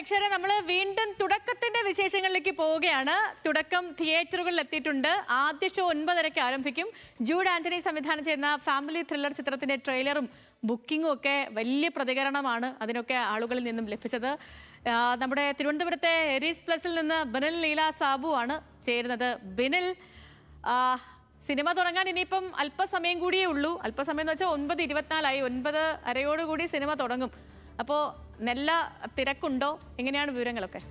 പ്രേക്ഷകരെ നമ്മൾ വീണ്ടും തുടക്കത്തിന്റെ വിശേഷങ്ങളിലേക്ക് പോവുകയാണ്. തുടക്കം തിയേറ്ററുകളിൽ എത്തിയിട്ടുണ്ട്. ആദ്യ ഷോ 9:30 ആരംഭിക്കും. ജൂഡ് ആന്റണി സംവിധാനം ചെയ്യുന്ന ഫാമിലി ത്രില്ലർ ചിത്രത്തിന്റെ ട്രെയിലറും ബുക്കിങ്ങും ഒക്കെ വലിയ പ്രതികരണമാണ് അതിനൊക്കെ ആളുകളിൽ നിന്നും ലഭിച്ചത്. നമ്മുടെ തിരുവനന്തപുരത്തെ എരീസ് പ്ലസിൽ നിന്ന് ബിനിൽ ലീല സാബു ആണ് ചേരുന്നത്. ബിനിൽ, സിനിമ തുടങ്ങാൻ ഇനിയിപ്പം അല്പസമയം കൂടിയേ ഉള്ളൂ. അല്പസമയം എന്ന് വെച്ചാൽ 9:24 9:30 സിനിമ തുടങ്ങും. അപ്പോൾ നല്ല തിരക്കുണ്ടോ? എങ്ങനെയാണ് വിവരങ്ങളൊക്കെ?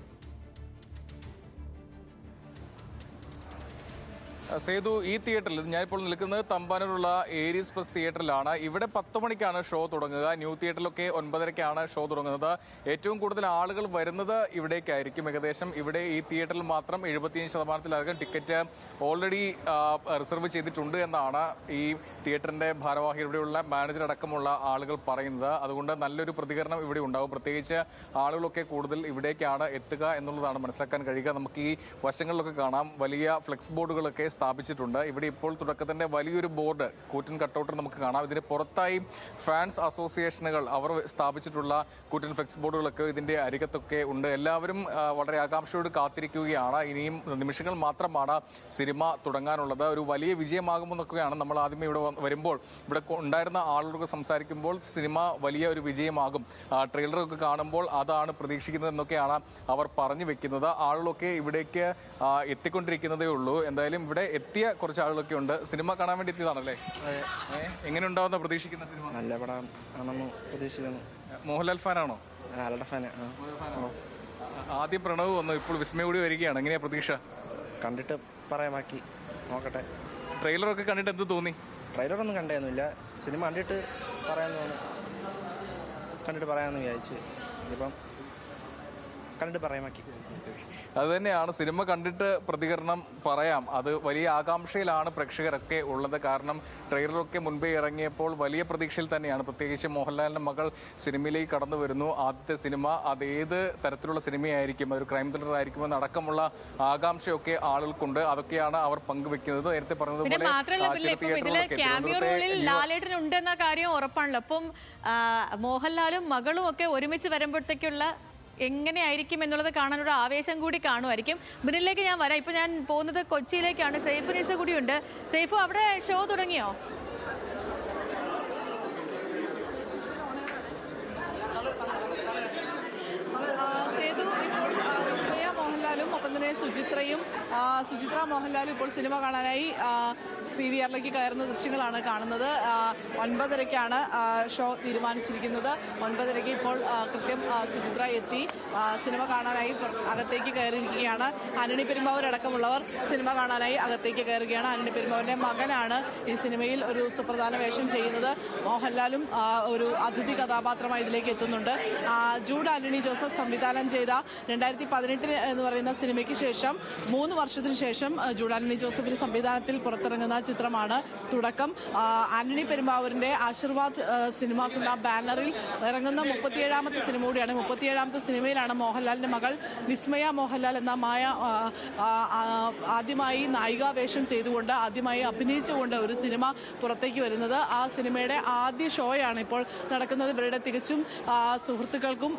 സേതു, ഈ തിയേറ്ററിൽ ഞാനിപ്പോൾ നിൽക്കുന്നത് തമ്പാനൂരുള്ള ഏരീസ് പ്ലസ് തിയേറ്ററിലാണ്. ഇവിടെ 10 മണിക്കാണ് ഷോ തുടങ്ങുക. ന്യൂ തിയേറ്ററിലൊക്കെ 9:30 ഷോ തുടങ്ങുന്നത്. ഏറ്റവും കൂടുതൽ ആളുകൾ വരുന്നത് ഇവിടേക്കായിരിക്കും. ഏകദേശം ഇവിടെ ഈ തിയേറ്ററിൽ മാത്രം 75%-ലധികം ടിക്കറ്റ് ഓൾറെഡി റിസർവ് ചെയ്തിട്ടുണ്ട് എന്നാണ് ഈ തിയേറ്ററിന്റെ ഭാരവാഹി, ഇവിടെയുള്ള മാനേജർ അടക്കമുള്ള ആളുകൾ പറയുന്നത്. അതുകൊണ്ട് നല്ലൊരു പ്രതികരണം ഇവിടെ ഉണ്ടാകും. പ്രത്യേകിച്ച് ആളുകളൊക്കെ കൂടുതൽ ഇവിടേക്കാണ് എത്തുക എന്നുള്ളതാണ് മനസ്സിലാക്കാൻ കഴിയുക. നമുക്ക് ഈ വശങ്ങളിലൊക്കെ കാണാം, വലിയ ഫ്ലെക്സ് ബോർഡുകളൊക്കെ സ്ഥാപിച്ചിട്ടുണ്ട്. ഇവിടെ ഇപ്പോൾ തുടക്കത്തിന്റെ വലിയൊരു ബോർഡ്, കൂറ്റൻ കട്ടൗട്ട് നമുക്ക് കാണാം. ഇതിന് പുറത്തായി ഫാൻസ് അസോസിയേഷനുകൾ അവർ സ്ഥാപിച്ചിട്ടുള്ള കൂറ്റൻ ഫ്ലെക്സ് ബോർഡുകളൊക്കെ ഇതിന്റെ അരികത്തൊക്കെ ഉണ്ട്. എല്ലാവരും വളരെ ആകാംക്ഷയോട് കാത്തിരിക്കുകയാണ്. ഇനിയും നിമിഷങ്ങൾ മാത്രമാണ് സിനിമ തുടങ്ങാനുള്ളത്. ഒരു വലിയ വിജയമാകുമെന്നൊക്കെയാണ് നമ്മൾ ആദ്യമേ ഇവിടെ വരുമ്പോൾ ഇവിടെ ഉണ്ടായിരുന്ന ആളുകളൊക്കെ സംസാരിക്കുമ്പോൾ സിനിമ വലിയ ഒരു വിജയമാകും, ട്രെയിലറൊക്കെ കാണുമ്പോൾ അതാണ് പ്രതീക്ഷിക്കുന്നത് എന്നൊക്കെയാണ് അവർ പറഞ്ഞു വെക്കുന്നത്. ആളുകളൊക്കെ ഇവിടേക്ക് എത്തിക്കൊണ്ടിരിക്കുന്നതേ ഉള്ളൂ. എന്തായാലും ഇവിടെ എത്തിയ കുറച്ച് ആളുകളൊക്കെ ഉണ്ട്. സിനിമ കാണാൻ വേണ്ടി എത്തിയതാണല്ലേ? എങ്ങനെ ഉണ്ടാവുന്ന പ്രതീക്ഷിക്കുന്ന സിനിമ? നല്ല പടം ആണെന്ന് പ്രതീക്ഷിക്കുന്നു. മോഹൻലാൽ ഫാനാണോ? ആദ്യം പ്രണവ് വന്നു, ഇപ്പോൾ വിസ്മയ കൂടി വരികയാണ്. എങ്ങനെയാ പ്രതീക്ഷ? കണ്ടിട്ട് പറയാമാക്കി നോക്കട്ടെ. ട്രെയിലറൊക്കെ കണ്ടിട്ട് എന്ത് തോന്നി? ട്രെയിലറൊന്നും കണ്ടൊന്നുമില്ല. സിനിമ കണ്ടിട്ട് പറയാമെന്ന് വിചാരിച്ച്. ഇപ്പം കണ്ടിട്ട് പറയാമാക്കി. അത് തന്നെയാണ്, സിനിമ കണ്ടിട്ട് പ്രതികരണം പറയാം. അത് വലിയ ആകാംക്ഷയിലാണ് പ്രേക്ഷകരൊക്കെ ഉള്ളത്. കാരണം ട്രെയിലറൊക്കെ മുൻപേ ഇറങ്ങിയപ്പോൾ വലിയ പ്രതീക്ഷയിൽ തന്നെയാണ്. പ്രത്യേകിച്ച് മോഹൻലാലിൻ്റെ മകൾ സിനിമയിലേക്ക് കടന്നു വരുന്നു. ആദ്യത്തെ സിനിമ അതേത് തരത്തിലുള്ള സിനിമയായിരിക്കും, അതൊരു ക്രൈം ത്രില്ലർ ആയിരിക്കുമെന്ന് അടക്കമുള്ള ആകാംക്ഷയൊക്കെ ആളുകൾക്കുണ്ട്. അതൊക്കെയാണ് അവർ പങ്കുവെക്കുന്നത്. നേരത്തെ പറഞ്ഞതുപോലെ ലാലേട്ടൻ ഉണ്ടെന്ന കാര്യം ഉറപ്പാണല്ലോ. അപ്പം മോഹൻലാലും മകളും ഒക്കെ ഒരുമിച്ച് വരുമ്പോഴത്തേക്കുള്ള എങ്ങനെയായിരിക്കും എന്നുള്ളത് കാണാനൊരു ആവേശം കൂടി കാണുമായിരിക്കും. ബിനിലേക്ക് ഞാൻ വരാം. ഇപ്പൊ ഞാൻ പോകുന്നത് കൊച്ചിയിലേക്കാണ്. സൈഫു നിസ കൂടിയുണ്ട്. സൈഫു, അവിടെ ഷോ തുടങ്ങിയോ? മോഹൻലാലും ഒപ്പം തന്നെ സുചിത്ര മോഹൻലാലും ഇപ്പോൾ സിനിമ കാണാനായി PVR-ലേക്ക് കയറുന്ന ദൃശ്യങ്ങളാണ് കാണുന്നത്. 9:30 ഷോ തീരുമാനിച്ചിരിക്കുന്നത്. 9:30 ഇപ്പോൾ കൃത്യം സുചിത്ര എത്തി സിനിമ കാണാനായി അകത്തേക്ക് കയറിയിരിക്കുകയാണ്. ആന്റണി പെരുമ്പാവൂരടക്കമുള്ളവർ സിനിമ കാണാനായി അകത്തേക്ക് കയറുകയാണ്. ആന്റണി പെരുമ്പാവൂരിന്റെ മകനാണ് ഈ സിനിമയിൽ ഒരു സുപ്രധാന വേഷം ചെയ്യുന്നത്. മോഹൻലാലും ഒരു അതിഥി കഥാപാത്രമായി ഇതിലേക്ക് എത്തുന്നുണ്ട്. ജൂഡ് ആന്റണി ജോസഫ് സംവിധാനം ചെയ്ത 2018 എന്ന് പറയുന്ന സിനിമയ്ക്ക് ശേഷം 3 വർഷത്തിന് ശേഷം ജൂഡ് ആന്റണി ജോസഫിന്റെ സംവിധാനത്തിൽ പുറത്തിറങ്ങുന്ന ചിത്രമാണ് തുടക്കം. ആന്റണി പെരുമ്പാവൂരിന്റെ ആശീർവാദ് സിനിമാസ് എന്ന ബാനറിൽ ഇറങ്ങുന്ന 37ാമത്തെ സിനിമ കൂടിയാണ്. 37ാമത്തെ സിനിമയിലാണ് മോഹൻലാലിന്റെ മകൾ വിസ്മയ മോഹൻലാൽ എന്ന മായ ആദ്യമായി നായികാവേഷം ചെയ്തുകൊണ്ട് ആദ്യമായി അഭിനയിച്ചുകൊണ്ട് ഒരു സിനിമ പുറത്തേക്ക് വരുന്നത്. ആ സിനിമയുടെ ആദ്യ ഷോയാണ് ഇപ്പോൾ നടക്കുന്നത്. ഇവരുടെ തികച്ചും സുഹൃത്തുക്കൾക്കും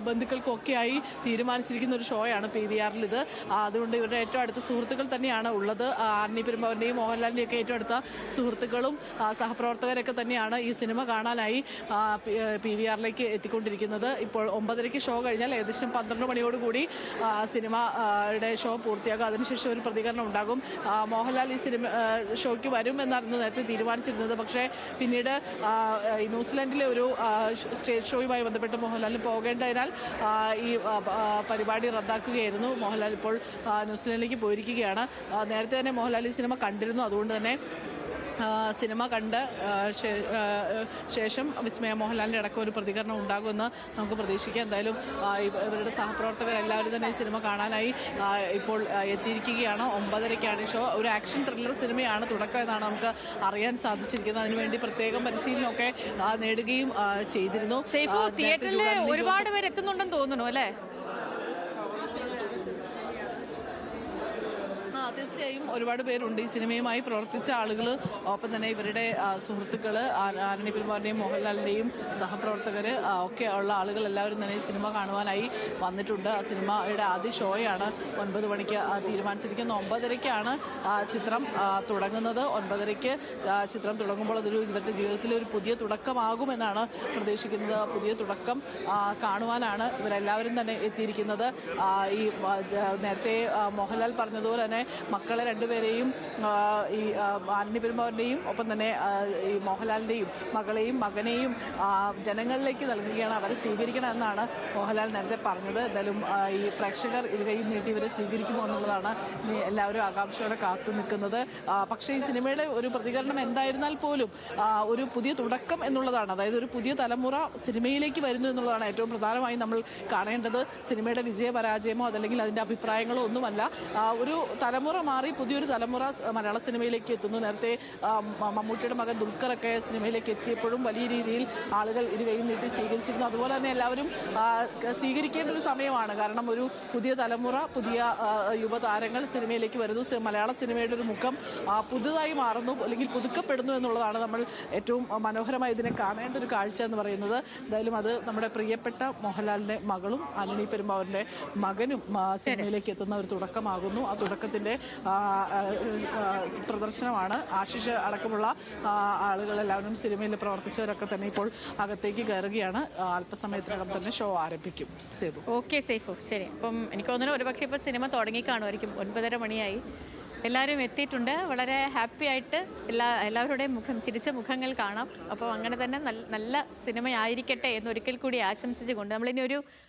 ബന്ധുക്കൾക്കും ഒക്കെയായി തീരുമാനിച്ചിരിക്കുന്ന ഒരു ഷോയാണ് PVR-ൽ ഇത്. അതുകൊണ്ട് ഇവരുടെ ഏറ്റവും അടുത്ത സുഹൃത്തുക്കൾ തന്നെയാണ് ഉള്ളത്. ആന്റണി പെരുമ്പാവൂരിന്റെയും മോഹൻലാലിന്റെയൊക്കെ ഏറ്റവും അടുത്ത സുഹൃത്തുക്കളും സഹപ്രവർത്തകരൊക്കെ തന്നെയാണ് ഈ സിനിമ കാണാനായി PVR-ലേക്ക് എത്തിക്കൊണ്ടിരിക്കുന്നത്. ഇപ്പോൾ 9:30 ഷോ കഴിഞ്ഞാൽ ഏകദേശം 12 മണിയോടുകൂടി സിനിമയുടെ ഷോ പൂർത്തിയാകും. അതിനുശേഷം ഒരു പ്രതികരണം ഉണ്ടാകും. മോഹൻലാൽ ഈ സിനിമ ഷോയ്ക്ക് വരും എന്നായിരുന്നു നേരത്തെ തീരുമാനിച്ചിരുന്നത്. പക്ഷേ പിന്നീട് ന്യൂസിലൻഡിലെ ഒരു സ്റ്റേജ് ഷോയുമായി ബന്ധപ്പെട്ട് മോഹൻലാലിന് പോകേണ്ടതിനാൽ ഈ പരിപാടി റദ്ദാക്കുകയായിരുന്നു. മോഹൻലാൽ ഇപ്പോൾ ന്യൂസിലൻഡിലേക്ക് പോയിരിക്കുകയാണ്. നേരത്തെ തന്നെ മോഹൻലാൽ ഈ സിനിമ കണ്ടിരുന്നു. അതുകൊണ്ട് തന്നെ സിനിമ കണ്ട് ശേഷം വിസ്മയ മോഹൻലാലിൻ്റെ അടക്കം ഒരു പ്രതികരണം ഉണ്ടാകുമെന്ന് നമുക്ക് പ്രതീക്ഷിക്കാം. എന്തായാലും ഇവരുടെ സഹപ്രവർത്തകരെല്ലാവരും തന്നെ ഈ സിനിമ കാണാനായി ഇപ്പോൾ എത്തിയിരിക്കുകയാണ്. 9:30 ഷോ. ഒരു ആക്ഷൻ ത്രില്ലർ സിനിമയാണ് തുടക്കം എന്നാണ് നമുക്ക് അറിയാൻ സാധിച്ചിരിക്കുന്നത്. അതിനുവേണ്ടി പ്രത്യേകം പരിശീലനമൊക്കെ നേടുകയും ചെയ്തിരുന്നു. തിയേറ്ററിൽ ഒരുപാട് പേര് എത്തുന്നുണ്ടെന്ന് തോന്നുന്നു അല്ലേ? തീർച്ചയായും ഒരുപാട് പേരുണ്ട് ഈ സിനിമയുമായി പ്രവർത്തിച്ച ആളുകൾ, ഒപ്പം തന്നെ ഇവരുടെ സുഹൃത്തുക്കൾ, ആന്റണി പെരുമ്പാവൂരിൻ്റെയും മോഹൻലാലിൻ്റെയും സഹപ്രവർത്തകർ ഒക്കെ ഉള്ള ആളുകൾ എല്ലാവരും തന്നെ ഈ സിനിമ കാണുവാനായി വന്നിട്ടുണ്ട്. ആ സിനിമയുടെ ആദ്യ ഷോയാണ് 9 മണിക്ക് തീരുമാനിച്ചിരിക്കുന്നത്. 9:30-ക്കാണ് ചിത്രം തുടങ്ങുന്നത്. 9:30-ക്ക് ചിത്രം തുടങ്ങുമ്പോൾ അതൊരു ഇവരുടെ ജീവിതത്തിലെ ഒരു പുതിയ തുടക്കമാകുമെന്നാണ് പ്രതീക്ഷിക്കുന്നത്. പുതിയ തുടക്കം കാണുവാനാണ് ഇവരെല്ലാവരും തന്നെ എത്തിയിരിക്കുന്നത്. ഈ നേരത്തെ മോഹൻലാൽ പറഞ്ഞതുപോലെ തന്നെ മക്കളെ രണ്ടുപേരെയും ഈ ആന്റണി പെരുമ്പാവൂരിൻ്റെയും ഒപ്പം തന്നെ ഈ മോഹൻലാലിൻ്റെയും മകളെയും മകനെയും ജനങ്ങളിലേക്ക് നൽകുകയാണ്. അവരെ സ്വീകരിക്കണം എന്നാണ് മോഹൻലാൽ നേരത്തെ പറഞ്ഞത്. എന്തായാലും ഈ പ്രേക്ഷകർ ഇരുകൈയും നീട്ടി ഇവരെ സ്വീകരിക്കുമോ എന്നുള്ളതാണ് എല്ലാവരും ആകാംക്ഷയോടെ കാത്തു നിൽക്കുന്നത്. പക്ഷേ ഈ സിനിമയുടെ ഒരു പ്രതികരണം എന്തായിരുന്നാൽ പോലും ഒരു പുതിയ തുടക്കം എന്നുള്ളതാണ്. അതായത് ഒരു പുതിയ തലമുറ സിനിമയിലേക്ക് വരുന്നു എന്നുള്ളതാണ് ഏറ്റവും പ്രധാനമായി നമ്മൾ കാണേണ്ടത്. സിനിമയുടെ വിജയപരാജയമോ അതല്ലെങ്കിൽ അതിൻ്റെ അഭിപ്രായങ്ങളോ ഒന്നുമല്ല. ഒരു തലമുറ മാറി പുതിയൊരു തലമുറ മലയാള സിനിമയിലേക്ക് എത്തുന്നു. നേരത്തെ മമ്മൂട്ടിയുടെ മകൻ ദുൽഖറൊക്കെ സിനിമയിലേക്ക് എത്തിയപ്പോഴും വലിയ രീതിയിൽ ആളുകൾ ഇരുകൈയും നീട്ടി സ്വീകരിച്ചിരുന്നു. അതുപോലെ തന്നെ എല്ലാവരും സ്വീകരിക്കേണ്ട ഒരു സമയമാണ്. കാരണം ഒരു പുതിയ തലമുറ, പുതിയ യുവതാരങ്ങൾ സിനിമയിലേക്ക് വരുന്നു. മലയാള സിനിമയുടെ ഒരു മുഖം പുതുതായി മാറുന്നു അല്ലെങ്കിൽ പുതുക്കപ്പെടുന്നു എന്നുള്ളതാണ് നമ്മൾ ഏറ്റവും മനോഹരമായി ഇതിനെ കാണേണ്ട ഒരു കാഴ്ച എന്ന് പറയുന്നത്. എന്തായാലും അത് നമ്മുടെ പ്രിയപ്പെട്ട മോഹൻലാലിൻ്റെ മകളും ആന്റണി പെരുമ്പാവൂരിൻ്റെ മകനും സിനിമയിലേക്ക് എത്തുന്ന ഒരു തുടക്കമാകുന്നു. ആ തുടക്കത്തിൻ്റെ പ്രദർശനമാണ്. ആശിഷ് അടക്കമുള്ള ആളുകളെല്ലാവരും സിനിമയിൽ പ്രവർത്തിച്ചവരൊക്കെ തന്നെ ഇപ്പോൾ അകത്തേക്ക് കയറുകയാണ്. അല്പസമയത്തിനകം തന്നെ ഷോ ആരംഭിക്കും. സേതു. ഓക്കെ സേഫു, ശരി. അപ്പം എനിക്ക് തോന്നുന്നു ഒരുപക്ഷെ ഇപ്പോൾ സിനിമ തുടങ്ങി കാണുമായിരിക്കും. 9:30 മണിയായി. എല്ലാവരും എത്തിയിട്ടുണ്ട്. വളരെ ഹാപ്പി ആയിട്ട് എല്ലാവരുടെയും ചിരിച്ച മുഖങ്ങൾ കാണാം. അപ്പോൾ അങ്ങനെ തന്നെ നല്ല സിനിമയായിരിക്കട്ടെ എന്നൊരിക്കൽ കൂടി ആശംസിച്ചുകൊണ്ട് നമ്മളിനി ഒരു